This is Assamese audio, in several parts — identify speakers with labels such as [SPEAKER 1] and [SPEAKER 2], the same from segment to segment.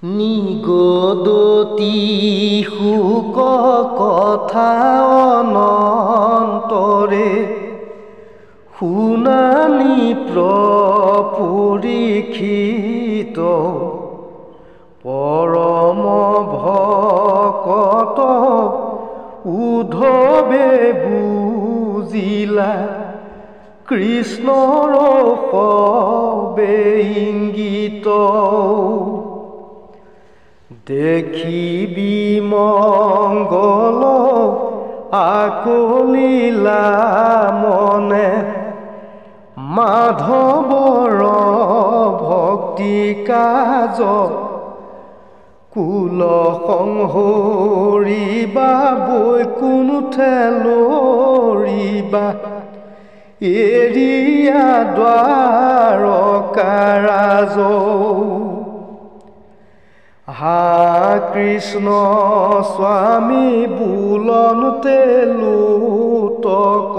[SPEAKER 1] নিগদতি সুক কথা অনন্তৰে শুনানি প্ৰপৰীক্ষিত পৰম ভকত উদ্ধৱে বুজিলা কৃষ্ণৰ সবে ইংগিত দেখিবি মংগল আকলিলা মনে মাধৱৰ ভক্তি কাজ কুল সংহৰিবা বৈকুণ্ঠে লৰিবা এৰিয়া দ্বাৰকা ৰাজ হা কৃষ্ণ স্বামী বুলনতে লুটক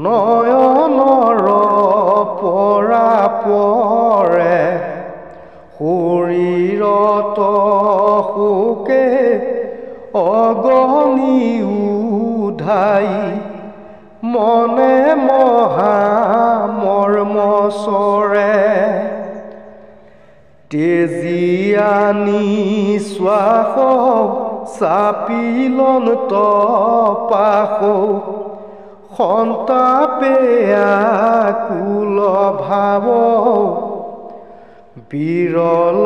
[SPEAKER 1] নয়নৰ পৰা পৰে শৰীৰত শোকে অগনি উধাই মনে মহা মৰ্ম চৰে তেজিয়ানি শ্বাস চাপিলন তপাস সন্তাপে আকুল ভাৱ বিৰল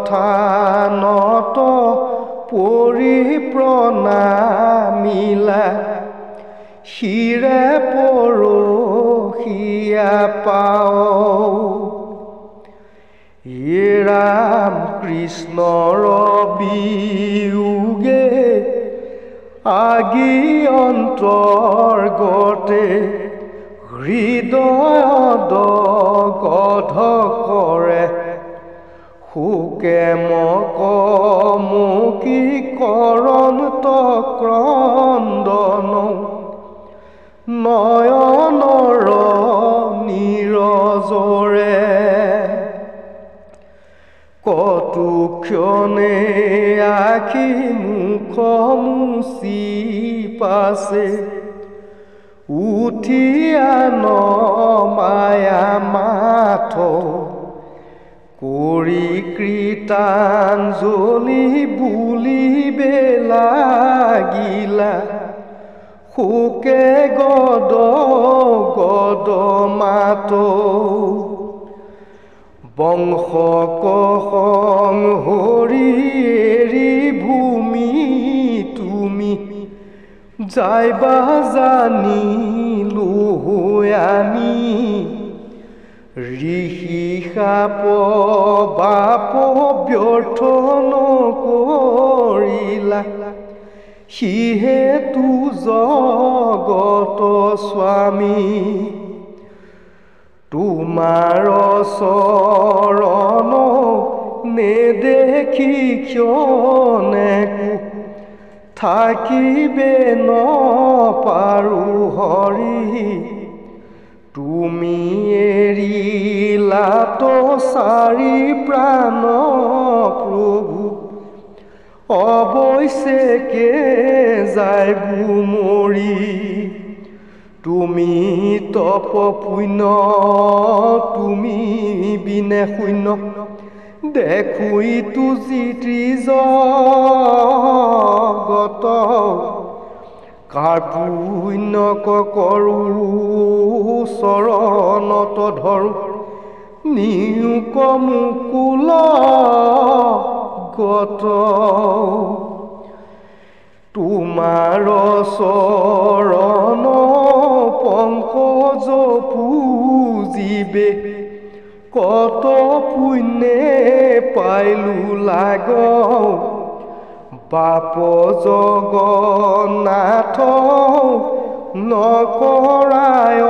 [SPEAKER 1] থানত পৰি প্ৰণামিলা শিৰে পৰহিয়া পাও ৰাম কৃষ্ণৰ বিয়োগে আগি অন্তৰ্গতে হৃদয় দগ্ধ কৰে শোকে মকমুকি কৰন্ত ক্ৰন্দন নয়নৰ নীৰজৰে কটুক্ষণে আখি মুখ মুচি পাছে উঠিয়া নমায়া মাথ কৰি কৃতাঞ্জলি বুলিবে লাগিলা শোকে গদ গদ মাত বংশ সংহৰি এৰি ভূমি তুমি যাইবা জানিলো আমি ঋষি শাপ বাপ ব্যৰ্থ নকৰিলা সিহেতু জগত স্বামী তোমাৰ চৰণ নেদেখি ক্ষণেকো থাকিবে নপাৰো হৰি তুমি এৰিলাত চাৰি প্ৰাণ প্ৰভু অৱশ্যেকে যাইবো মৰি তুমি তপ পুণ্য তুমি বিনে শূন্য দেখোই তুজি ত্ৰিজগত কাৰ পুণ্য কৰো চৰণত ধৰো নিয়োক মুকুল গত তোমাৰ চৰণ পংকজ পূজিবে কত পুণ্যে পাইলো লাগ বাপ জগন্নাথ নকৰায়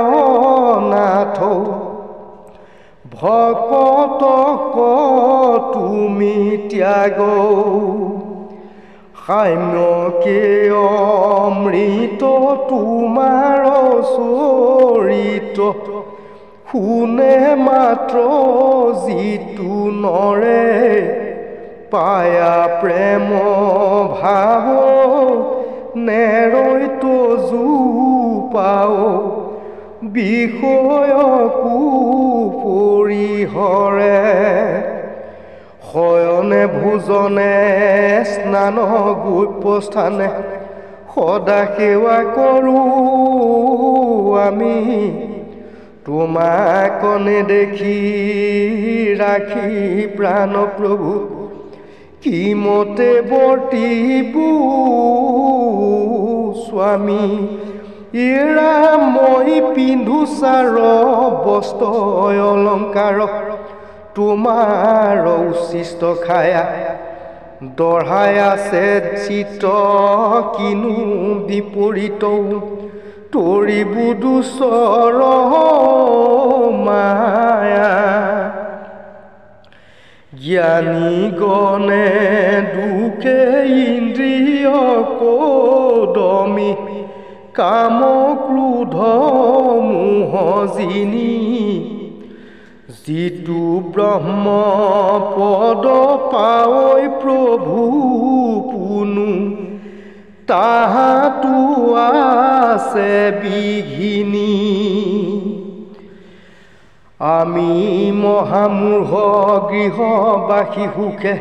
[SPEAKER 1] নাথ ভকতক তুমি ত্যাগ সাম্যকে অমৃত তোমাৰ চৰিত শুনে মাত্ৰ যিটো নৰে পায়া প্ৰেম ভাৱ নেৰৈতো জোপাও বিষয়কো পৰিহৰে শয়নে ভোজনে স্নান গোপ্যস্থানে সদা সেৱা কৰোঁ আমি তোমাক নেদেখি ৰাখি প্ৰাণ প্ৰভু কি মতে বৰ্তিব স্বামী এৰা মই পিন্ধো চাৰ বস্ত্ৰ অলংকাৰ তোমাৰ উচিষ্ট খায়া দঢ়াই আছে চিত কিনো বিপৰীত তৰিব দুচৰ মায়া জ্ঞানী গণে দুখে ইন্দ্ৰিয় কদমি কাম ক্ৰোধ মোহ জিনি যিটো ব্ৰহ্ম পদ পাৱৈ প্ৰভু পুনু তাহাতো আছে বিঘিনি আমি মহামূঢ় গৃহবাসী সুখে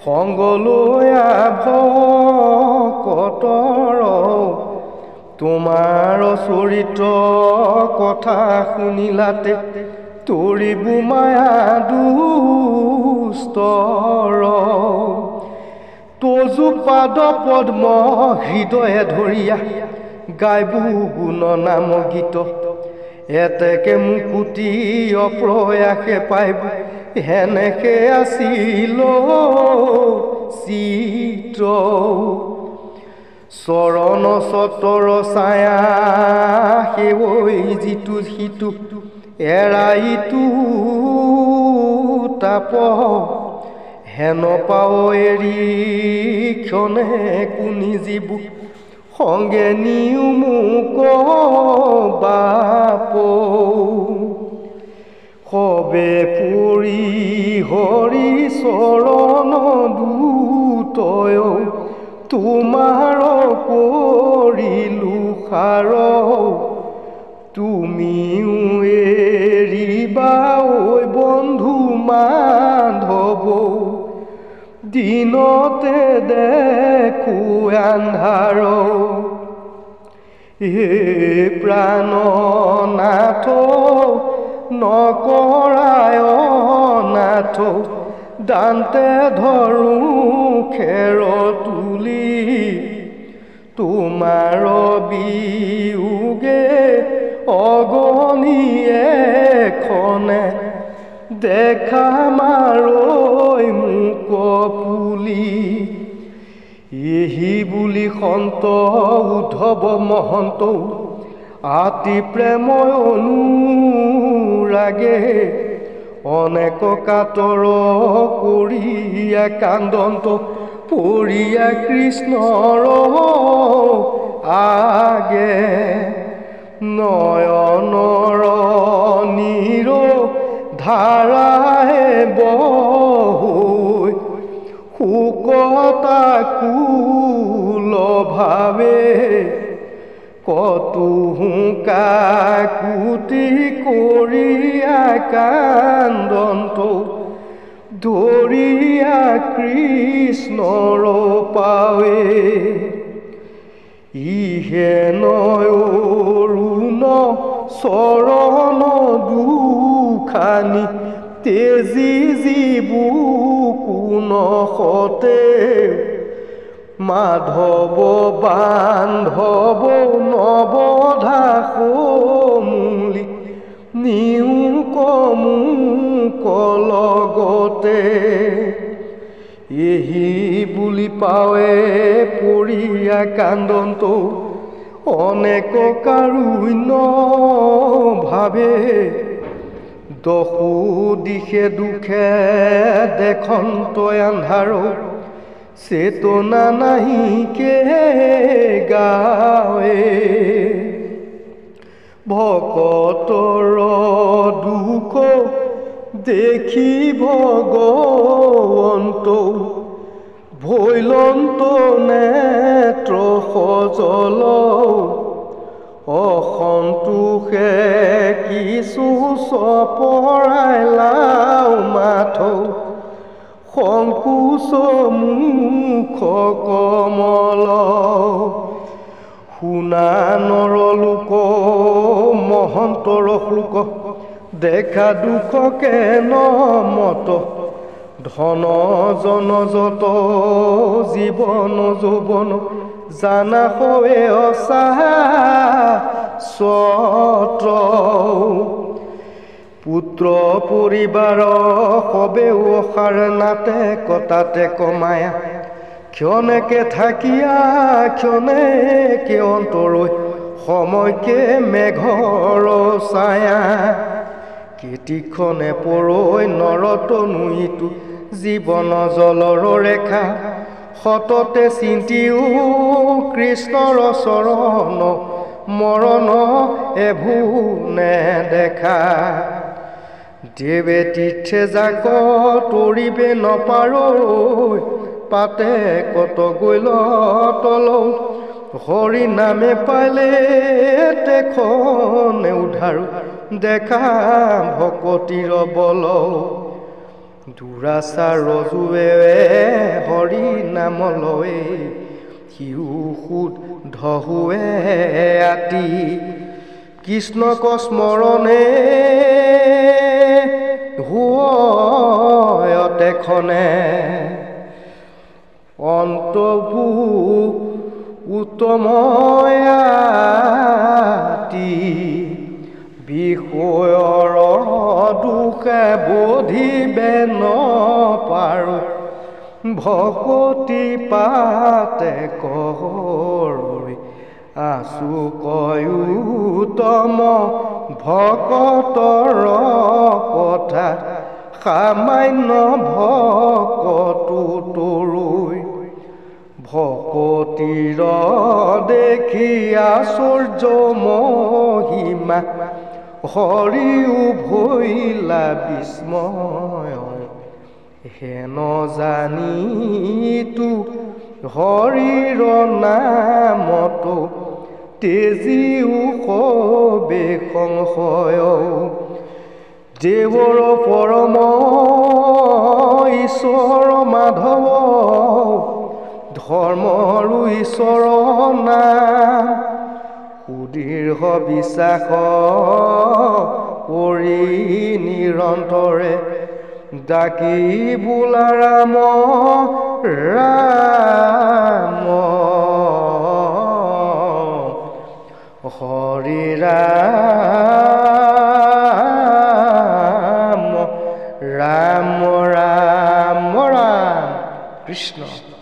[SPEAKER 1] সংগলৈ ভকতৰ তোমাৰ চৰিত্ৰ কথা শুনিলাতে তৰিব মায়া দুস্তৰ তজু পাদ পদ্ম হৃদয়ে ধৰিয়া গাইবু গুণ নাম গীত এতেকে মুকুতি অপ্ৰয়াসে পাইব হেনেকে আছিল চিত্ৰ চৰণ চতৰ ছায়া সেৱৈ যিটো সিটো এৰাইতো তাপ হেন পাও এৰি ক্ষণে কুনি জীৱ সংগে নিও মোক বাপ সবে পৰি হৰি চৰণ দুতয় তোমাৰ কৰিলো সাৰ তুমিও এৰিবা ঐ বন্ধু মাধৱ দিনতে দেখো আন্ধাৰ হে প্ৰাণনাথ নকৰায় নাথ দান্তে ধৰোঁ খেৰ তুলি তোমাৰ বিয়োগে অগণিয়ে খনে দেখা মাৰৈ মোক পুলি এহি বুলি সন্ত উদ্ধৱ মহন্ত আতি প্ৰেম অনুৰাগে অনেক কাতৰ কৰিয়া কান্দন্ত পৰিয়া কৃষ্ণৰ আগে নয়নৰ নীৰ ধাৰাহে বহৈ শোকতা কুল ভাৱে কতো কাকুতি কৰিয়া কান্দন্ত ধৰিয়া কৃষ্ণৰ পাৱে ইহে নয়ৰুণ চৰণ দুখানি তেজি জীবু কোন সতে মাধৱ বান্ধৱ নৱধাস মূলি নিউ কমু কলগতে এহি বুলি পাৱে পৰিয়া কান্দন্ত অনেক কাৰুণ্য ভাৱে দশো দিশে দুখে দেখন্ত আন্ধাৰ চেতনা নাহিকে গাৱে ভকতৰ দুখ দেখি ভগৱন্ত ভৈলন্ত নেত্ৰ সজল অসন্তোষে কিছু চপৰাই লাও মাথো সংকোচ মুখ কমল শুনা নৰলোক মহন্তৰ শোক দেখা দুখকে নমত ধন জন যত জীৱন যৌৱন জানা হৈ অচা ছত্ৰ পুত্ৰ পৰিবাৰ সবেও অসাৰ নাতে কটাতে কমায়া ক্ষণেকে থাকিয়া ক্ষণেকে অন্তৰৈ সময়কে মেঘৰ ছায়া কেতিখনে পৰৈ নৰতনুইটো জীৱন জলৰ ৰেখা সততে চিন্তিও কৃষ্ণৰ চৰণ মৰণ এভু নেদেখা দেৱে তীৰ্থে যাক তৰিবে নপাৰৈ পাতে কত গৈল তলৌ হৰি নামে পালে তেখনে উদ্ধাৰো দেখা ভকতিৰ বল দুৰাচাৰ ৰজুৱে হৰি নাম লয় সিও শুদ্ধ হুৱে আতি কৃষ্ণক স্মৰণে হয় তেখনে অন্তভূ উত্তময়াতি বিষয়ৰ দুখে বোধিবে নপাৰো ভকতি পাতে কহৰি আছো কয়ুতম ভকতৰ কথা সামান্য ভকতো তৰুই ভকতিৰ দেখি আশ্চৰ্য মহিমা হৰিও ভৈলা বিস্ময় হেন জানিতো হৰিৰ নামতো তেজিও সবে সংশয় দেৱৰ পৰম ঈশ্বৰ মাধৱ ধৰ্মৰো ঈশ্বৰ নাম সুদীৰ্ঘ বিশ্বাস কৰি নিৰন্তৰে ডাকি বোলা ৰাম ৰাম হৰি ৰাম ৰাম ৰাম ৰাম কৃষ্ণ।